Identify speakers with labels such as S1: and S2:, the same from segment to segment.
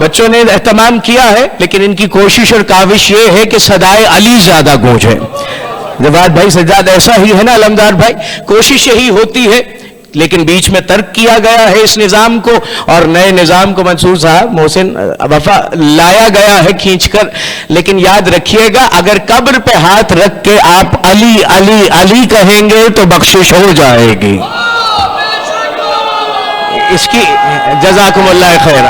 S1: بچوں نے اہتمام کیا ہے، لیکن ان کی کوشش اور کاوش یہ ہے کہ صدائے علی زیادہ گونجے. جواد بھائی سجاد ایسا ہی ہے نا علمدار بھائی، کوشش یہی ہوتی ہے، لیکن بیچ میں ترک کیا گیا ہے اس نظام کو، اور نئے نظام کو منصور صاحب محسن وفا لایا گیا ہے کھینچ کر. لیکن یاد رکھیے گا، اگر قبر پہ ہاتھ رکھ کے آپ علی علی علی کہیں گے تو بخشش ہو جائے گی. اس کی جزاکم اللہ خیر.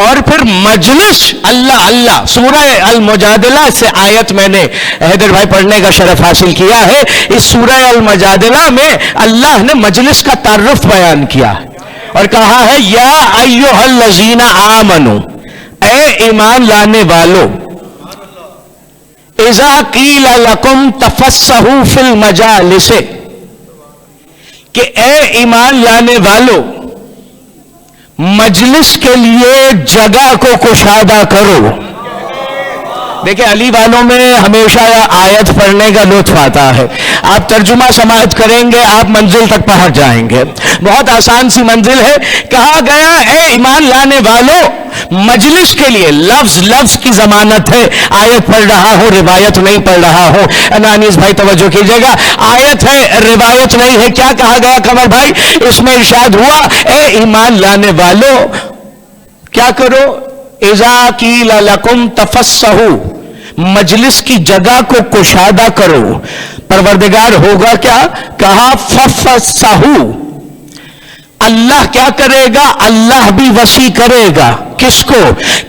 S1: اور پھر مجلس اللہ اللہ، سورہ المجادلہ سے آیت میں نے حیدر بھائی پڑھنے کا شرف حاصل کیا ہے. اس سورہ المجادلہ میں اللہ نے مجلس کا تعارف بیان کیا ہے اور کہا ہے یا ایھا الذین آمنو، اے ایمان لانے والو، اذا قیل لکم تفسحوا فی المجالس، کہ اے ایمان لانے والو مجلس کے لیے جگہ کو کشادہ کرو. دیکھیں علی والوں میں ہمیشہ آیت پڑھنے کا لطف آتا ہے. آپ ترجمہ سماعت کریں گے، آپ منزل تک پہنچ جائیں گے. بہت آسان سی منزل ہے. کہا گیا اے ایمان لانے والو، مجلس کے لیے، لفظ لفظ کی ضمانت ہے. آیت پڑھ رہا ہوں، روایت نہیں پڑھ رہا ہوں. انانیس بھائی توجہ کیجئے گا، آیت ہے روایت نہیں ہے. کیا کہا گیا قمر بھائی؟ اس میں ارشاد ہوا اے ایمان لانے والو کیا کرو؟ اذا قیل لکم تفسحوا، مجلس کی جگہ کو کشادہ کرو. پروردگار ہوگا کیا؟ کہا ففسحوا، اللہ کیا کرے گا؟ اللہ بھی وسیع کرے گا. کس کو؟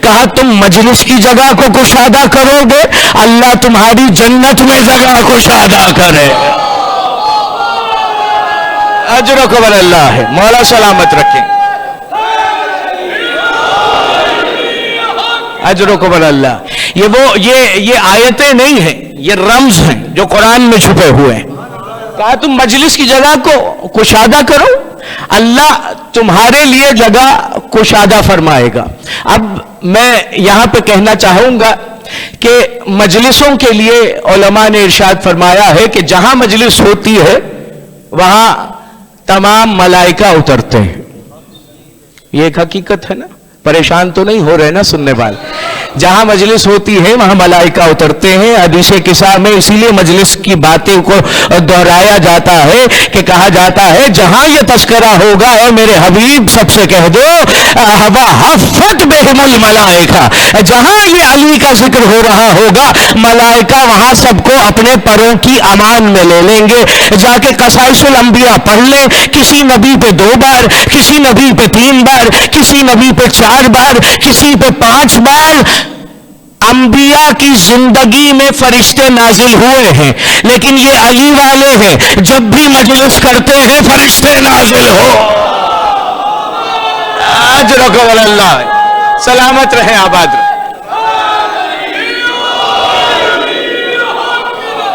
S1: کہا تم مجلس کی جگہ کو کشادہ کرو گے، اللہ تمہاری جنت میں جگہ کشادہ کرے. اجرکم اللہ ہے، مولا سلامت رکھیں. اجرکم اللہ. یہ آیتیں نہیں ہیں، یہ رمز ہیں جو قرآن میں چھپے ہوئے ہیں. کہا تم مجلس کی جگہ کو کشادہ کرو، اللہ تمہارے لیے جگہ کشادہ فرمائے گا. اب میں یہاں پہ کہنا چاہوں گا کہ مجلسوں کے لیے علماء نے ارشاد فرمایا ہے کہ جہاں مجلس ہوتی ہے وہاں تمام ملائکہ اترتے ہیں. یہ ایک حقیقت ہے نا، پریشان تو نہیں ہو رہے نا سننے والے؟ جہاں مجلس ہوتی ہے وہاں ملائکہ اترتے ہیں. حدیث قصہ میں اسی لیے مجلس کی باتیں کو دہرایا جاتا ہے کہ کہا جاتا ہے جہاں یہ تذکرہ ہوگا اے میرے حبیب سب سے کہہ دو وحفت بہم الملائکہ، جہاں یہ علی کا ذکر ہو رہا ہوگا ملائکہ وہاں سب کو اپنے پروں کی امان میں لے لیں گے. جا کے قصائص الانبیاء پڑھ لیں، کسی نبی پہ 2 بار، کسی نبی پہ 3 بار، کسی نبی پہ 4 بار، کسی پہ 5 بار انبیاء کی زندگی میں فرشتے نازل ہوئے ہیں. لیکن یہ علی والے ہیں، جب بھی مجلس کرتے ہیں فرشتے نازل ہو. اجرکم اللہ، سلامت رہے، آباد رہے.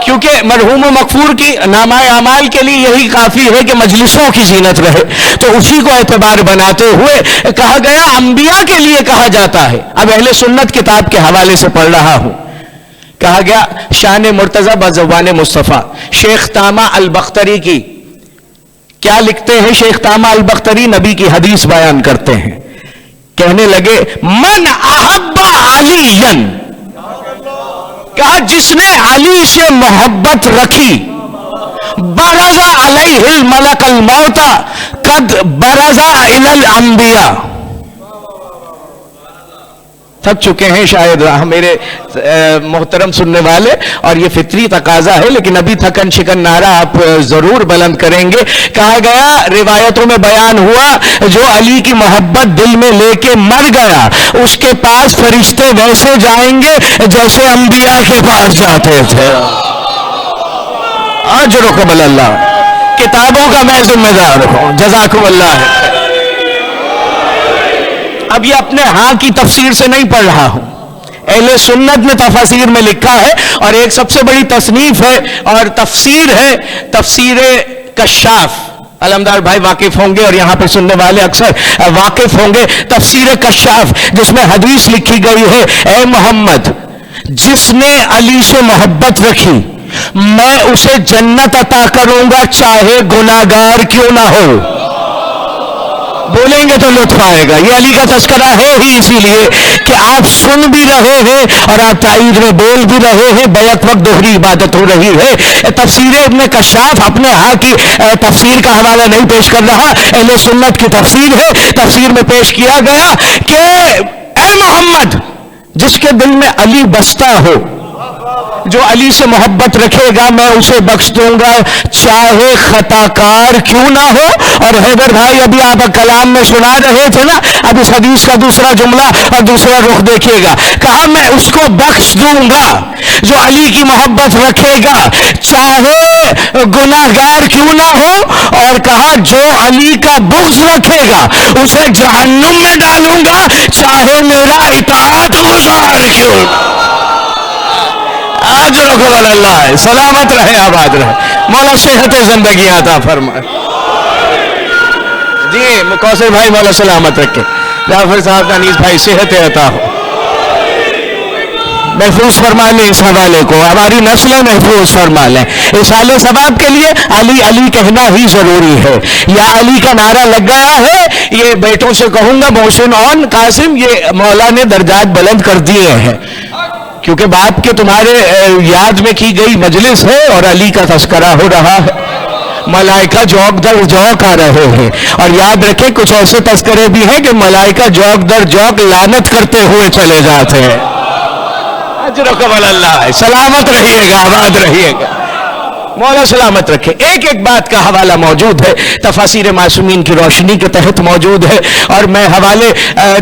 S1: کیونکہ مرحوم و مغفور کی نامہ اعمال کے لیے یہی کافی ہے کہ مجلسوں کی زینت رہے، تو اسی کو اعتبار بناتے ہوئے کہا گیا انبیاء کے لیے کہا جاتا ہے. اب اہل سنت کتاب کے حوالے سے پڑھ رہا ہوں. کہا گیا شان مرتضی بزبان مصطفیٰ، شیخ طامہ البختری کی کیا لکھتے ہیں؟ شیخ طامہ البختری نبی کی حدیث بیان کرتے ہیں. کہنے لگے من احب علی، کہا جس نے علی سے محبت رکھی، برز علیہ الملک الموت قد برز الی الانبیاء. تھک چکے ہیں شاید میرے محترم سننے والے، اور یہ فطری تقاضا ہے، لیکن ابھی تھکن شکن نعرہ آپ ضرور بلند کریں گے. کہا گیا روایتوں میں بیان ہوا جو علی کی محبت دل میں لے کے مر گیا اس کے پاس فرشتے ویسے جائیں گے جیسے انبیاء کے پاس جاتے تھے. اجرکم اللہ، کتابوں کا میں ذمہ دار ہوں. جزاکم اللہ. اب یہ اپنے ہاں کی تفسیر سے نہیں پڑھ رہا ہوں، اہل سنت نے تفاسیر میں لکھا ہے، اور ایک سب سے بڑی تصنیف ہے اور تفسیر ہے تفسیر کشاف. علمدار بھائی واقف ہوں گے اور یہاں پہ سننے والے اکثر واقف ہوں گے. تفسیر کشاف جس میں حدیث لکھی گئی ہے اے محمد جس نے علی سے محبت رکھی میں اسے جنت عطا کروں گا چاہے گناہگار کیوں نہ ہو. بولیں گے تو لطف آئے گا. یہ علی کا تذکرہ ہے ہی اسی لیے کہ آپ سن بھی رہے ہیں اور آپ تائید میں بول بھی رہے ہیں. بیک وقت دوہری عبادت ہو رہی ہے. تفسیر ابن کشاف اپنے ہاں کی تفسیر کا حوالہ نہیں پیش کر رہا, اہل سنت کی تفسیر ہے. تفسیر میں پیش کیا گیا کہ اے محمد, جس کے دل میں علی بستا ہو, جو علی سے محبت رکھے گا, میں اسے بخش دوں گا چاہے خطا کار کیوں نہ ہو. اور حیدر بھائی ابھی آپ کلام میں سنا رہے تھے نا, اب اس حدیث کا دوسرا جملہ اور دوسرا رخ دیکھیے گا. کہا میں اس کو بخش دوں گا جو علی کی محبت رکھے گا چاہے گناہ گار کیوں نہ ہو, اور کہا جو علی کا بغض رکھے گا اسے جہنم میں ڈالوں گا چاہے میرا اطاعت گزار کیوں نہ. آج رکھو اللہ, سلامت رہے, آباد رہے, مولا صحت زندگی عطا فرمائے. جی کوثر بھائی مولا سلامت رکھے, جعفر صاحب کا انیس بھائی صحت عطا ہو, محفوظ فرما لیں اس حوالے کو, ہماری نسلیں محفوظ فرما لیں. اصالہ ثواب کے لیے علی علی کہنا ہی ضروری ہے. یا علی کا نعرہ لگ گیا ہے, یہ بیٹوں سے کہوں گا محسن اور قاسم, یہ مولا نے درجات بلند کر دیے ہیں کیونکہ باپ کے تمہارے یاد میں کی گئی مجلس ہے اور علی کا تذکرہ ہو رہا ہے. ملائکہ جوک در جوک آ رہے ہیں, اور یاد رکھیں کچھ ایسے تذکرے بھی ہیں کہ ملائکہ جوک در جوک لعنت کرتے ہوئے چلے جاتے ہیں. اجرکم اللہ, سلامت رہیے گا, آباد رہیے گا, مولا سلامت رکھے. ایک ایک بات کا حوالہ موجود ہے, تفاسیر معصومین کی روشنی کے تحت موجود ہے, اور میں حوالے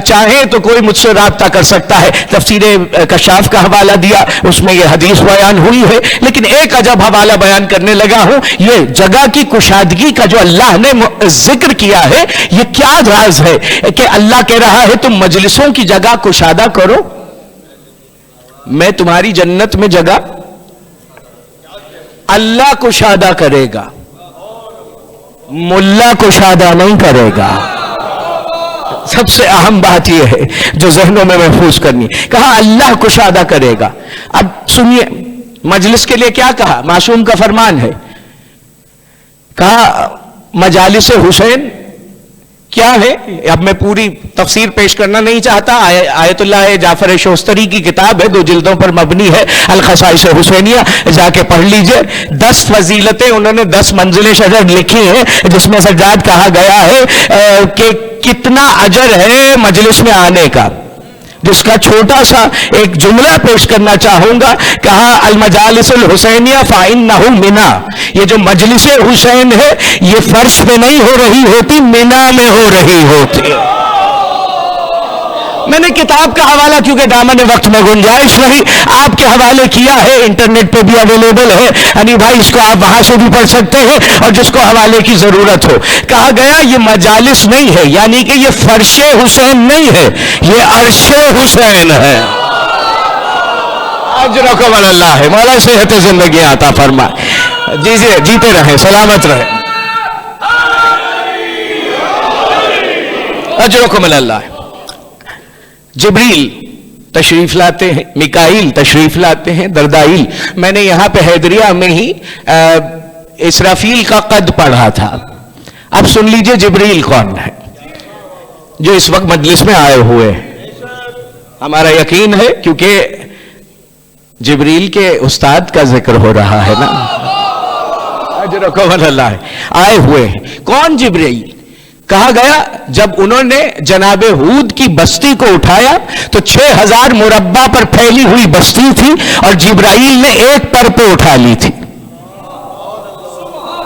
S1: چاہیں تو کوئی مجھ سے رابطہ کر سکتا ہے. تفسیر کشاف کا حوالہ دیا, اس میں یہ حدیث بیان ہوئی ہے, لیکن ایک عجب حوالہ بیان کرنے لگا ہوں. یہ جگہ کی کشادگی کا جو اللہ نے ذکر کیا ہے, یہ کیا راز ہے کہ اللہ کہہ رہا ہے تم مجلسوں کی جگہ کشادہ کرو, میں تمہاری جنت میں جگہ اللہ کشادہ کرے گا, ملا کشادہ نہیں کرے گا. سب سے اہم بات یہ ہے جو ذہنوں میں محفوظ کرنی. کہا اللہ کشادہ کرے گا. اب سنیے, مجلس کے لیے کیا کہا, معصوم کا فرمان ہے. کہا مجالس حسین کیا ہے. اب میں پوری تفسیر پیش کرنا نہیں چاہتا, آیت اللہ جعفر شوستری کی کتاب ہے, 2 جلدوں پر مبنی ہے, الخصائص حسینیہ, جا کے پڑھ لیجئے. 10 فضیلتیں انہوں نے 10 منزلیں شجر لکھی ہیں, جس میں سجاد کہا گیا ہے کہ کتنا اجر ہے مجلس میں آنے کا, جس کا چھوٹا سا ایک جملہ پیش کرنا چاہوں گا. کہا المجالس الحسینیہ فإنہ منا, یہ جو مجلس حسین ہے یہ فرش پہ نہیں ہو رہی ہوتی, منا میں ہو رہی ہوتی. میں نے کتاب کا حوالہ کیونکہ دامن وقت میں گنجائش نہیں, آپ کے حوالے کیا ہے, انٹرنیٹ پہ بھی اویلیبل ہے. انی بھائی اس کو آپ وہاں سے بھی پڑھ سکتے ہیں, اور جس کو حوالے کی ضرورت ہو. کہا گیا یہ مجالس نہیں ہے, یعنی کہ یہ فرش حسین نہیں ہے, یہ عرش حسین ہے. اجرکم اللہ ہے, مولا صحت زندگی عطا فرمائے. جیتے رہیں, سلامت رہیں. اجرکم اللہ. جبریل تشریف لاتے ہیں, میکائیل تشریف لاتے ہیں, دردائیل. میں نے یہاں پہ حیدریہ میں ہی اسرافیل کا قد پڑھا تھا. اب سن لیجئے جبریل کون ہے جو اس وقت مجلس میں آئے ہوئے ہیں. ہمارا یقین ہے کیونکہ جبریل کے استاد کا ذکر ہو رہا ہے نا, اجرکم اللہ, آئے ہوئے ہیں. کون جبریل؟ کہا گیا جب انہوں نے جناب ہود کی بستی کو اٹھایا تو 6000 مربع پر پھیلی ہوئی بستی تھی, اور جبرائیل نے ایک پر پہ اٹھا لی تھی.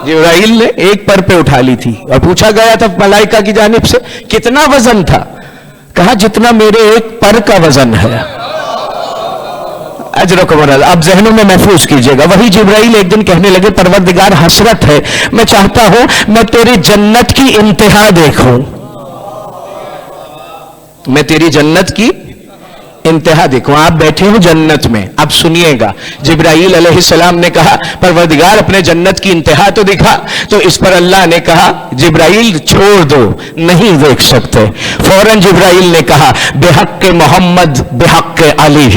S1: جبرائیل نے ایک پر پہ اٹھا لی تھی, اور پوچھا گیا تھا ملائکہ کی جانب سے کتنا وزن تھا. کہا جتنا میرے ایک پر کا وزن ہے. اجرکم اللہ. اب ذہنوں میں محفوظ کیجئے گا. وہی جبرائیل ایک دن کہنے لگے پروردگار حسرت ہے, میں چاہتا ہوں میں تیری جنت کی انتہا دیکھوں, میں تیری جنت کی انتہا دیکھوں. آپ بیٹھے ہو جنت میں. اب سنیے گا, جبرائیل علیہ السلام نے کہا پروردگار اپنے جنت کی انتہا تو دکھا. تو اس پر اللہ نے کہا جبرائیل چھوڑ دو, نہیں دیکھ سکتے. فوراً جبرائیل نے کہا بحق محمد بحق علی.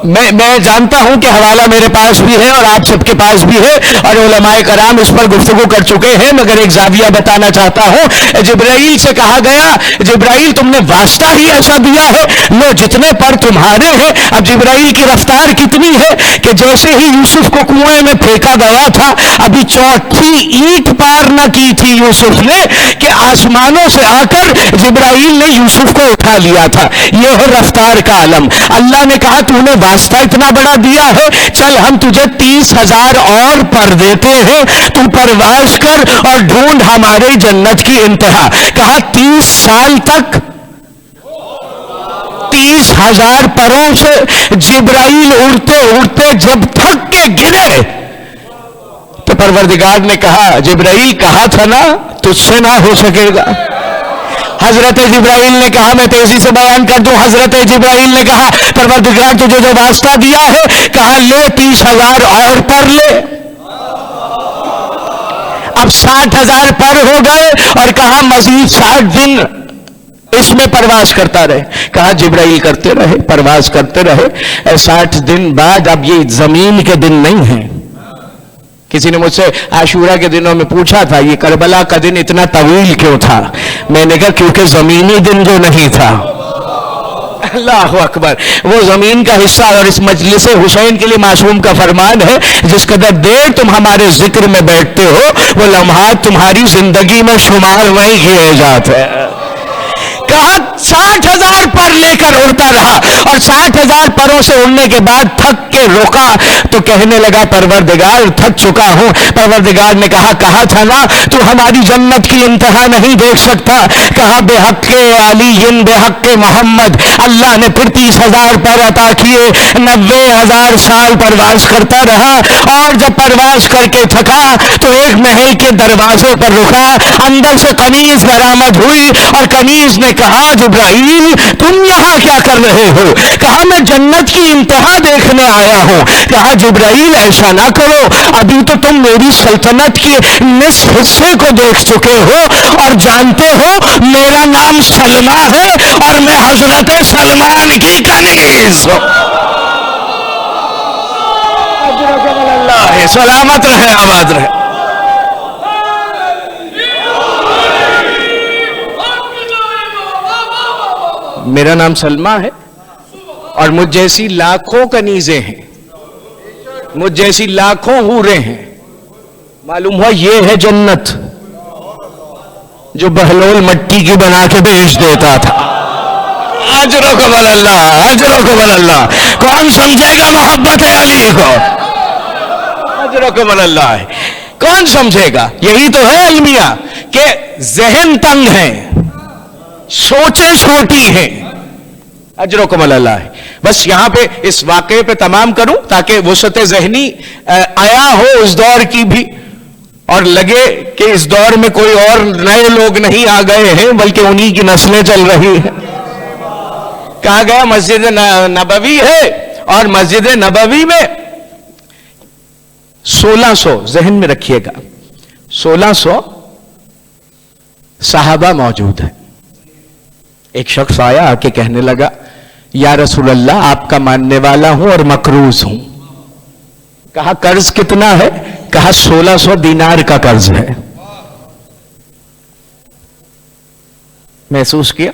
S1: میں جانتا ہوں کہ حوالہ میرے پاس بھی ہے اور آپ سب کے پاس بھی ہے اور علماء کرام اس پر گفتگو کر چکے ہیں، مگر ایک زاویہ بتانا چاہتا ہوں۔ جبرائیل سے کہا گیا جبرائیل تم نے واسطہ ہی ایسا دیا ہے، لو جتنے پر تمہارے ہیں۔ اب جبرائیل کی رفتار کتنی ہے کہ جیسے ہی یوسف کو کنویں میں پھینکا گیا تھا، ابھی چوتھی اینٹ پار نہ کی تھی یوسف نے کہ آسمانوں سے آ کر جبرائیل نے یوسف کو اٹھا لیا تھا۔ یہ ہے رفتار کا عالم۔ اللہ نے کہا تو نے واسطہ اتنا بڑا دیا ہے، چل ہم تجھے 30,000 اور پر دیتے ہیں، تو پرواز کر اور ڈھونڈ ہماری جنت کی انتہا۔ کہا 30 سال تک 30,000 پروں سے جبرائیل اڑتے اڑتے جب تھک کے گرے تو پروردگار نے کہا جبرائیل کہا تھا نا تجھ سے نہ ہو سکے گا۔ حضرت جبرائیل نے کہا میں تیزی سے بیان کر دوں، حضرت جبرائیل نے کہا پروردگار تجھے جو واسطہ دیا ہے، کہا لے 30,000 اور پر لے۔ اب 60,000 پر ہو گئے اور کہا مزید 60 دن اس میں پرواز کرتا رہے۔ کہا جبرائیل کرتے رہے، پرواز کرتے رہے۔ 60 دن بعد اب یہ زمین کے دن نہیں ہیں۔ کسی نے مجھ سے عاشورہ کے دنوں میں پوچھا تھا یہ کربلا کا دن اتنا طویل کیوں تھا؟ میں نے کہا کیونکہ زمینی دن جو نہیں تھا۔ اللہ اکبر، وہ زمین کا حصہ اور اس مجلس حسین کے لیے معصوم کا فرمان ہے جس قدر دیر تم ہمارے ذکر میں بیٹھتے ہو وہ لمحات تمہاری زندگی میں شمار نہیں کیے جاتے۔ کہا 60,000 پر لے کر اڑتا رہا اور 60,000 پروں سے اڑنے کے بعد تھک کے رکا تو کہنے لگا پروردگار تھک چکا ہوں۔ پروردگار نے کہا تھا نا تو ہماری جنت کی انتہا نہیں دیکھ سکتا۔ کہا بے حق علی بے حق محمد، اللہ نے پھر 30,000 پر عطا کیے، 90,000 سال پرواز کرتا رہا اور جب پرواز کر کے تھکا تو ایک محل کے دروازے پر رکا، اندر سے کنیز برآمد ہوئی اور کنیز نے کہا جبرائیل تم یہاں کیا کر رہے ہو؟ کہا میں جنت کی انتہا دیکھنے آیا ہوں۔ کہا جبرائیل ایسا نہ کرو، ابھی تو تم میری سلطنت کے نصف حصے کو دیکھ چکے ہو اور جانتے ہو میرا نام سلمہ ہے اور میں حضرت سلمان کی کنیز ہوں۔ اللہ سلامت رہے، آباد رہے۔ میرا نام سلمہ ہے اور مجھ جیسی لاکھوں کنیزیں ہیں، مجھ جیسی لاکھوں حوریں ہیں۔ معلوم ہوا یہ ہے جنت جو بہلول مٹی کی بنا کے بیچ دیتا تھا۔ اجرکم اللہ، اجرکم اللہ۔ کون سمجھے گا محبت علی کو؟ اجرکم اللہ۔ کون سمجھے گا؟ یہی تو ہے المیہ کہ ذہن تنگ ہے، سوچیں چھوٹی ہیں۔ اجرکم اللہ۔ بس یہاں پہ اس واقعے پہ تمام کروں تاکہ وسعت ذہنی آیا ہو اس دور کی بھی اور لگے کہ اس دور میں کوئی اور نئے لوگ نہیں آ گئے ہیں بلکہ انہی کی نسلیں چل رہی ہیں۔ کہا گیا مسجد نبوی ہے اور مسجد نبوی میں 1600، ذہن میں رکھیے گا 1600 صحابہ موجود ہیں۔ ایک شخص آیا آ کے کہنے لگا یا رسول اللہ آپ کا ماننے والا ہوں اور مقروض ہوں۔ کہا قرض کتنا ہے؟ کہا 1600 دینار کا قرض ہے۔ محسوس کیا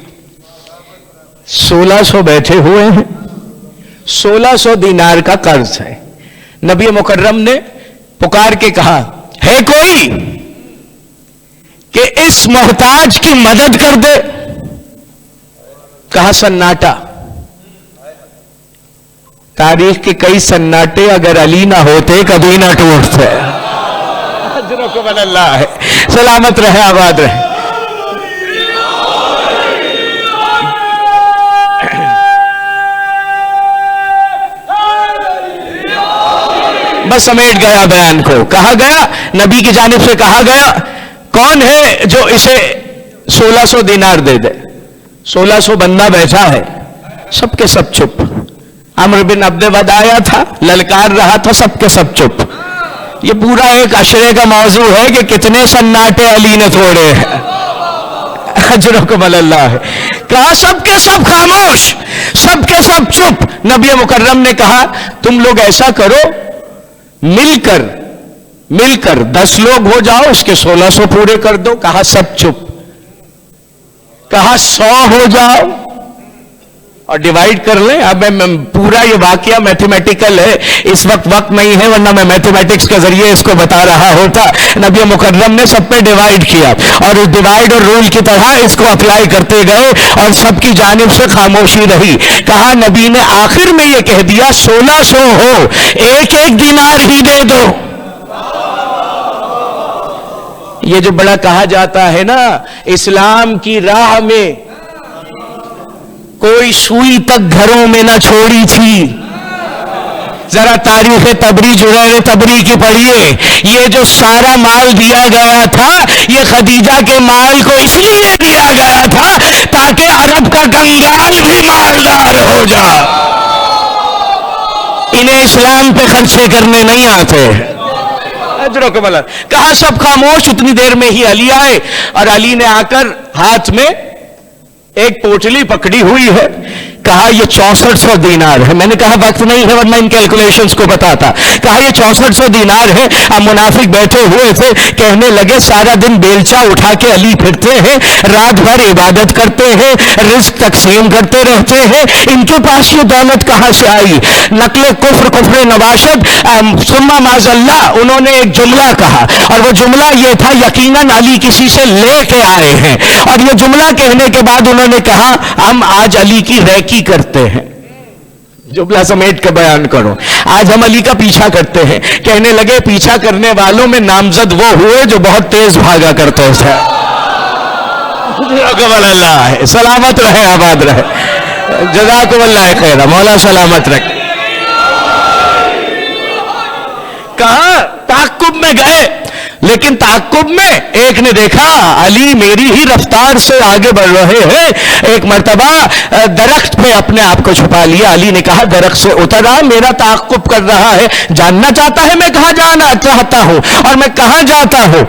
S1: 1600 بیٹھے ہوئے ہیں، 1600 دینار کا قرض ہے۔ نبی مکرم نے پکار کے کہا ہے کوئی کہ اس محتاج کی مدد کر دے؟ کہا سناٹا۔ تاریخ کے کئی سناٹے اگر علی نہ ہوتے کبھی نہ ٹوٹتے۔ حضرت اللہ ہے، سلامت رہے، آباد رہے۔ بس سمیٹ گیا بیان کو۔ کہا گیا نبی کی جانب سے کہا گیا کون ہے جو اسے 1600 دینار دے دے؟ 1600 بندہ بیٹھا ہے، سب کے سب چپ۔ عمرو بن عبد ود آیا تھا، للکار رہا تھا، سب کے سب چپ۔ یہ پورا ایک عشرے کا موضوع ہے کہ کتنے سناٹے علی نے توڑے ہیں۔ اجرکم اللہ ہے. کہا سب کے سب خاموش، سب کے سب چپ. نبی مکرم نے کہا تم لوگ ایسا کرو، مل کر 10 لوگ ہو جاؤ، اس کے 1600 پورے کر دو. کہا سب چپ. کہا 100 ہو جاؤ اور ڈیوائیڈ کر لیں. اب پورا یہ واقعہ میتھمیٹیکل ہے، اس وقت نہیں ہے، ورنہ میں میتھمیٹکس کے ذریعے اس کو بتا رہا ہوتا. نبی مکرم نے سب پہ ڈیوائیڈ کیا اور اس ڈیوائیڈ اور رول کی طرح اس کو اپلائی کرتے گئے اور سب کی جانب سے خاموشی رہی. کہا نبی نے آخر میں یہ کہہ دیا 1600 ہو، ایک دینار ہی دے دو. یہ جو بڑا کہا جاتا ہے نا، اسلام کی راہ میں کوئی سوئی تک گھروں میں نہ چھوڑی تھی. ذرا تاریخ تبری جریر تبری کی پڑھیے. یہ جو سارا مال دیا گیا تھا، یہ خدیجہ کے مال کو اس لیے دیا گیا تھا تاکہ عرب کا کنگال بھی مالدار ہو جائے. انہیں اسلام پہ خرچے کرنے نہیں آتے. اجرکم اللہ. کہا سب خاموش. اتنی دیر میں ہی علی آئے اور علی نے آ کر ہاتھ میں ایک پوٹلی پکڑی ہوئی ہے. کہا یہ 6400 دینار ہے. میں نے کہا وقت نہیں ہے ورنہ ان کیلکولیشنز کو بتاتا. کہا یہ 6400 دینار ہے. اب منافق بیٹھے ہوئے تھے، کہنے لگے سارا دن بیلچا اٹھا کے علی پھرتے ہیں، رات بھر عبادت کرتے ہیں، رزق تقسیم کرتے رہتے ہیں، ان کے پاس یہ دولت کہاں سے آئی؟ نقل کفر نواشد ثم معاذ اللہ. انہوں نے ایک جملہ کہا اور وہ جملہ یہ تھا یقیناً علی کسی سے لے کے آئے ہیں. اور یہ جملہ کہنے کے بعد انہوں نے کہا ہم آج علی کی ریکی کرتے ہیں. جملہ سمیٹ کے بیان کرو. آج ہم علی کا پیچھا کرتے ہیں. کہنے لگے پیچھا کرنے والوں میں نامزد وہ ہوئے جو بہت تیز بھاگا کرتے تھے. اللہ ہے. سلامت رہے، آباد رہے. جزاکم اللہ خیر. مولا سلامت رکھے. کہاں تعاقب میں گئے، لیکن تعاقب میں ایک نے دیکھا علی میری ہی رفتار سے آگے بڑھ رہے ہیں. ایک مرتبہ درخت پہ اپنے آپ کو چھپا لیا. علی نے کہا درخت سے اترا، میرا تعاقب کر رہا ہے، جاننا چاہتا ہے میں کہاں جانا چاہتا ہوں اور میں کہاں جاتا ہوں.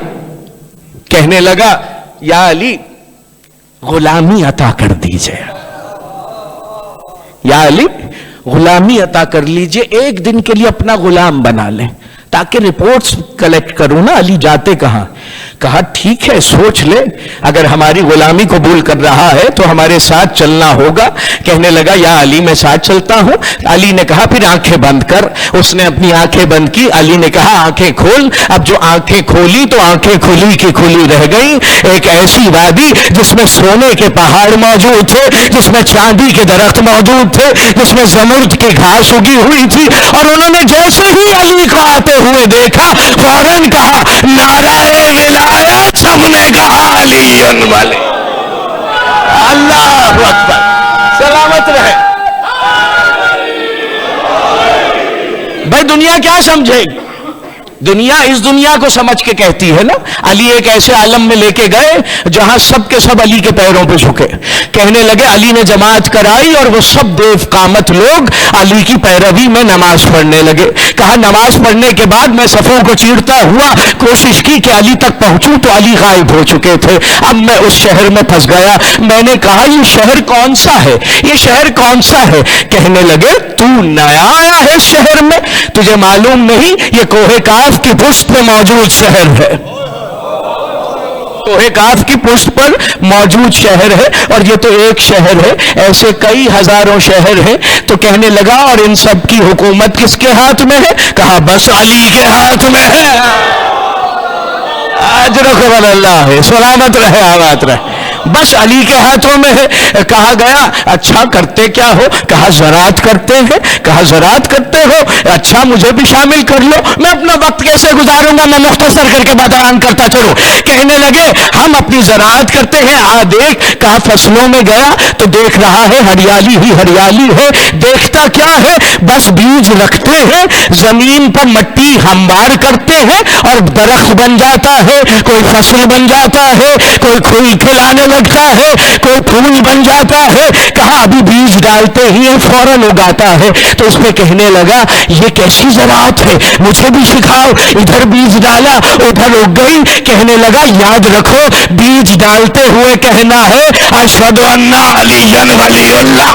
S1: کہنے لگا یا علی غلامی عطا کر دیجئے، یا علی غلامی عطا کر لیجئے، ایک دن کے لیے اپنا غلام بنا لیں تاکہ رپورٹس کلیکٹ کروں نا علی جاتے کہاں. کہا ٹھیک ہے سوچ لے، اگر ہماری غلامی قبول کر رہا ہے تو ہمارے ساتھ چلنا ہوگا. کہنے لگا یا علی میں ساتھ چلتا ہوں. علی نے کہا پھر آنکھیں بند کر. اس نے اپنی آنکھیں بند کی. علی نے کہا آنکھیں کھول. اب جو آنکھیں کھولی تو آنکھیں کھلی کی کھلی رہ گئی. ایک ایسی وادی جس میں سونے کے پہاڑ موجود تھے، جس میں چاندی کے درخت موجود تھے، جس میں زمرد کی گھاس اگی ہوئی تھی. اور انہوں نے جیسے ہی علی کو آتے ہوئے دیکھا فوراً کہا نعرہ ولایت. سب نے کہا علی والے. اللہ اکبر. سلامت رہے. بھائی دنیا کیا سمجھے گی؟ دنیا اس دنیا کو سمجھ کے کہتی ہے نا. علی ایک ایسے عالم میں لے کے گئے جہاں سب کے سب علی کے پیروں پہ جھکے. کہنے لگے علی نے جماعت کرائی اور وہ سب دیو قامت لوگ علی کی پیروی میں نماز پڑھنے لگے. کہا نماز پڑھنے کے بعد میں صفوں کو چیرتا ہوا کوشش کی کہ علی تک پہنچوں تو علی غائب ہو چکے تھے. اب میں اس شہر میں پھنس گیا. میں نے کہا یہ شہر کون سا ہے، یہ شہر کون سا ہے؟ کہنے لگے تو نیا آیا ہے اس شہر میں، تجھے معلوم نہیں یہ کوہ کاف کی پشت پہ موجود شہر ہے. کوہ کاف کی پشت پر موجود شہر ہے اور یہ تو ایک شہر ہے، ایسے کئی ہزاروں شہر ہیں. تو کہنے لگا اور ان سب کی حکومت کس کے ہاتھ میں ہے؟ کہا بس علی کے ہاتھ میں ہے. اجرکم اللہ ہے. سلامت رہے، آباد رہے. بس علی کے ہاتھوں میں ہے. کہا گیا اچھا کرتے کیا ہو؟ کہا زراعت کرتے ہیں. کہا زراعت کرتے ہو، اچھا مجھے بھی شامل کر لو. میں اپنا وقت کیسے گزاروں گا، میں مختصر کر کے بیان کرتا چلوں. کہنے لگے ہم اپنی زراعت کرتے ہیں. دیکھ. کہا فصلوں میں گیا تو دیکھ رہا ہے ہریالی ہی ہریالی ہے. دیکھتا کیا ہے؟ بس بیج رکھتے ہیں، زمین پر مٹی ہموار کرتے ہیں اور درخت بن جاتا ہے، کوئی فصل بن جاتا ہے، کوئی کھل کھلانے لگتا ہے، کوئی وہ پھول بن جاتا ہے. کہا ابھی بیج ڈالتے ہی فوراً اگاتا ہے. تو اس پہ کہنے لگا یہ کیسی زراعت ہے, مجھے بھی سکھاؤ. ادھر بیج ڈالا, ادھر اگ گئی. کہنے لگا یاد رکھو بیج ڈالتے ہوئے کہنا ہے اشہد ان علی ولی اللہ.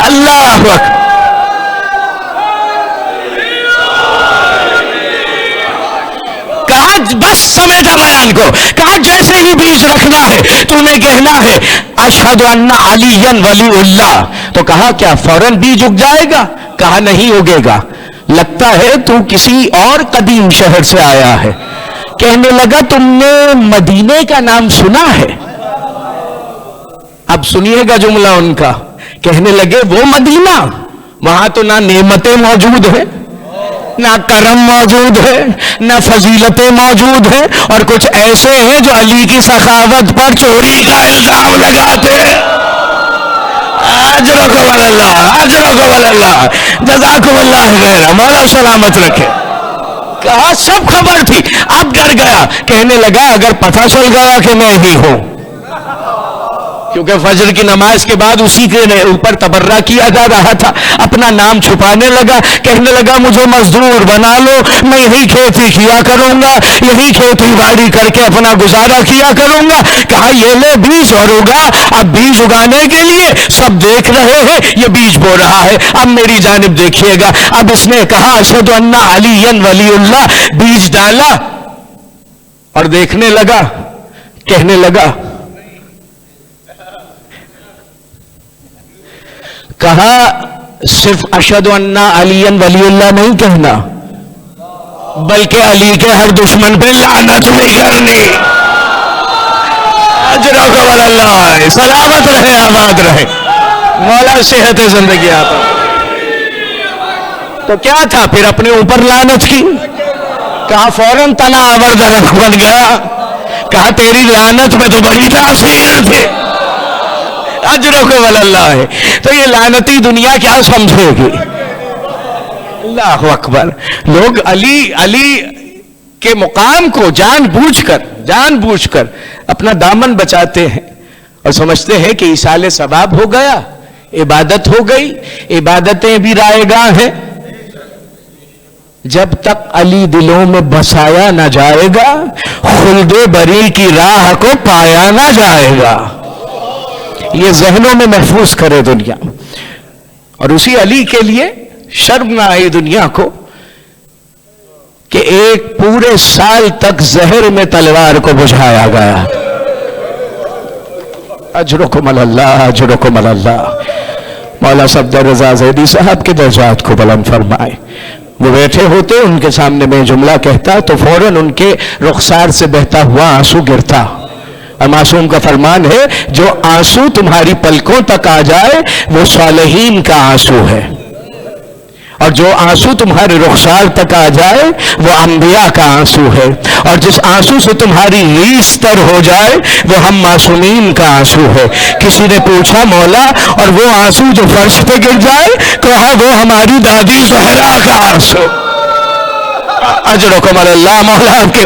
S1: اللہ اکبر. بس سمیٹا بیان کو. کہا جیسے ہی بیج رکھنا ہے تو نے کہنا ہے اشہد ان علی ولی اللہ. تو کہا کیا فوراً بیج اگ جائے گا؟ کہا نہیں اگے گا, لگتا ہے تو کسی اور قدیم شہر سے آیا ہے. کہنے لگا تم نے مدینے کا نام سنا ہے؟ اب سنیے گا جملہ ان کا. کہنے لگے وہ مدینہ, وہاں تو نہ نعمتیں موجود ہیں, نہ کرم موجود ہے, نہ فضیلتیں موجود ہیں, اور کچھ ایسے ہیں جو علی کی سخاوت پر چوری کا الزام لگاتے ہیں. اجرکم اللہ, اجرکم اللہ, جزاکم اللہ خیر, مولا سلامت رکھے. کہا سب خبر تھی, اب ڈر گیا. کہنے لگا اگر پتہ چل گیا کہ میں ہی ہوں, کیونکہ فجر کی نماز کے بعد اسی کے اوپر تبرہ کیا جا رہا تھا, اپنا نام چھپانے لگا. کہنے لگا مجھے مزدور بنا لو, میں یہی کھیتی کیا کروں گا, یہی کھیتی باڑی کر کے اپنا گزارا کیا کروں گا. کہا یہ لے بیج اور اگا. اب بیج اگانے کے لیے سب دیکھ رہے ہیں, یہ بیج بو رہا ہے, اب میری جانب دیکھیے گا. اب اس نے کہا اشہد ان علی ولی اللہ, بیج ڈالا اور دیکھنے لگا. کہنے لگا, کہا صرف اشہد ان علی ولی اللہ نہیں کہنا, بلکہ علی کے ہر دشمن پہ لعنت بھی کرنی. اجرکم اللہ, سلامت رہے, آباد رہے, مولا صحت زندگی آتا. تو کیا تھا پھر, اپنے اوپر لعنت کی. کہا فوراً تنا آور درخت بن گیا. کہا تیری لعنت میں تو بڑی تاثیر تھی. اجرکم اللہ ہے. تو یہ لعنتی دنیا کیا سمجھے گی. اللہ اکبر. لوگ علی کے مقام کو جان بوجھ کر اپنا دامن بچاتے ہیں اور سمجھتے ہیں کہ ایصال ثواب ہو گیا, عبادت ہو گئی. عبادتیں بھی رائے گاہ ہیں, جب تک علی دلوں میں بسایا نہ جائے گا خلد بری کی راہ کو پایا نہ جائے گا. یہ ذہنوں میں محفوظ کرے دنیا. اور اسی علی کے لیے شرم نہ آئی دنیا کو کہ ایک پورے سال تک زہر میں تلوار کو بجھایا گیا. اجرکم اللہ, اجرکم اللہ. مولا صفدر رضا زیدی صاحب کے درجات کو بلند فرمائے. وہ بیٹھے ہوتے, ان کے سامنے میں جملہ کہتا تو فوراً ان کے رخسار سے بہتا ہوا آنسو گرتا. اور معصوم کا فرمان ہے جو آنسو تمہاری پلکوں تک آ جائے وہ صالحین کا آنسو ہے, اور جو آنسو تمہارے رخسار تک آ جائے وہ انبیاء کا آنسو ہے, اور جس آنسو سے تمہاری ریس تر ہو جائے وہ ہم معصومین کا آنسو ہے. کسی نے پوچھا مولا اور وہ آنسو جو فرش پہ گر جائے؟ کہا وہ ہماری دادی زہرا کا آنسو. اجرکم اللہ. مولا آپ کے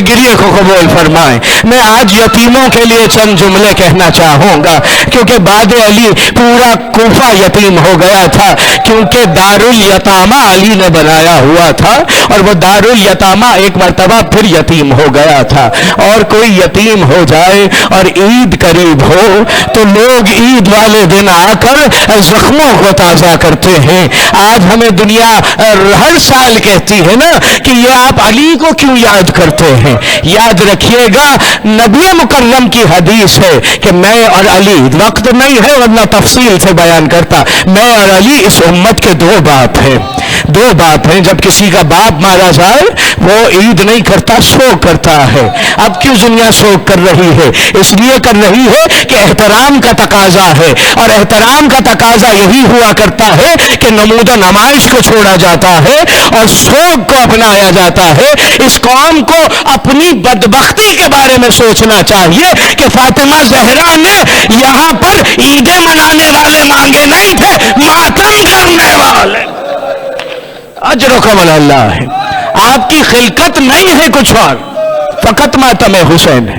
S1: گریے کو قبول فرمائیں. میں آج یتیموں کے لیے چند جملے کہنا چاہوں گا, کیونکہ بعد علی پورا کوفہ یتیم ہو گیا تھا, کیونکہ دارالیتامہ علی نے بنایا ہوا تھا, اور وہ دارالیتامہ ایک مرتبہ پھر یتیم ہو گیا تھا. اور کوئی یتیم ہو جائے اور عید قریب ہو تو لوگ عید والے دن آ کر زخموں کو تازہ کرتے ہیں. آج ہمیں دنیا ہر سال کہتی ہے نا کہ یہ آپ علی کو کیوں یاد کرتے ہیں. یاد رکھیے گا نبی مکرم کی حدیث ہے کہ میں اور علی, وقت نہیں ہے ورنہ تفصیل سے بیان کرتا, میں اور علی اس امت کے دو باپ ہیں. جب کسی کا باپ مارا جائے وہ عید نہیں کرتا, شوق کرتا ہے. اب کیوں دنیا شوق کر رہی ہے؟ اس لیے کر رہی ہے کہ احترام کا تقاضا ہے, اور احترام کا تقاضا یہی ہوا کرتا ہے کہ نمود و نمائش کو چھوڑا جاتا ہے اور شوق کو اپنایا جاتا ہے. اس قوم کو اپنی بدبختی کے بارے میں سوچنا چاہیے کہ فاطمہ زہرا نے یہاں پر عیدیں منانے والے مانگے نہیں تھے, ماتم کرنے والے. اجرکم اللہ ہے. آپ کی خلقت نہیں ہے کچھ اور, فقط ماتم حسین ہے.